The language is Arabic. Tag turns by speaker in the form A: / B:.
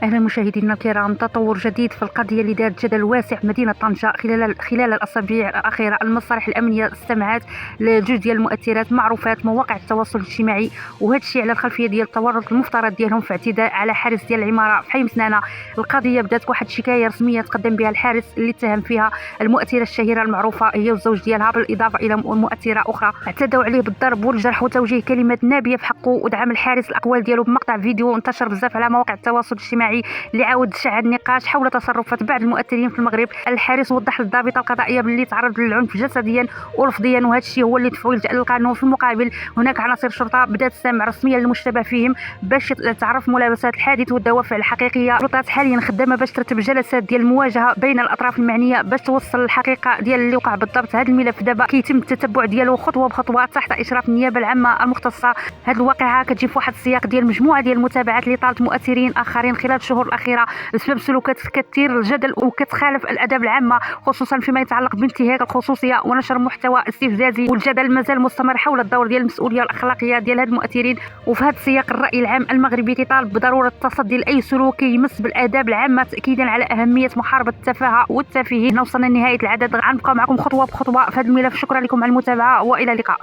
A: أهلا مشاهدينا الكرام. تطور جديد في القضية اللي دارت جدل واسع في مدينة طنجة خلال الأسابيع الأخيرة. المصالح الأمنية استمعت لجوج ديال المؤثرات معروفات مواقع التواصل الاجتماعي، وهذا الشيء على الخلفية ديال التورط المفترض ديالهم في اعتداء على حارس ديال العمارة في حي مسنانة. القضية بدات بواحد شكاية رسمية تقدم بها الحارس اللي اتهم فيها المؤثرة الشهيرة المعروفة هي والزوج ديالها، بالإضافة إلى مؤثرة أخرى. اعتدوا عليه بالضرب والجرح وتوجيه كلمات نابية في حقه، ودعم الحارس الأقوال ديالو بمقطع فيديو انتشر بزاف على مواقع التواصل الاجتماعي اللي عاود شعل النقاش حول تصرفات بعض المؤثرين في المغرب. الحارس وضح للضابطه القضائيه باللي تعرض للعنف جسديا ولفظيا، وهذا الشيء هو اللي دفعو يلجا للقانون. في المقابل هناك عناصر شرطه بدات تستمع رسميا للمشتبه فيهم باش تعرف ملابسات الحادث والدوافع الحقيقيه. السلطات حاليا خدامه باش ترتب جلسات ديال المواجهه بين الاطراف المعنيه باش توصل الحقيقه ديال اللي وقع بالضبط. هذا الملف دابا كيتم التتبع ديالو خطوه بخطوه تحت اشراف النيابه العامه المختصه. هذه الواقعه كتجي في واحد السياق ديال مجموعه ديال المتابعات اللي طالت مؤثرين اخرين خلال الشهور الاخيره بسبب سلوكات كثير الجدل وكتخالف الاداب العامه، خصوصا فيما يتعلق بانتهاك الخصوصيه ونشر محتوى استفزازي. والجدل مازال مستمر حول الدور ديال المسؤوليه الاخلاقيه ديال هاد المؤثرين. وفي هذا السياق الراي العام المغربي كيطالب بضروره التصدي لاي سلوك يمس بالاداب العامه، تاكيدا على اهميه محاربه التفاهه والتافهين. وصلنا لنهايه العدد، غنبقاو معكم خطوه بخطوه في هذا الملف. شكرا لكم على المتابعه والى اللقاء.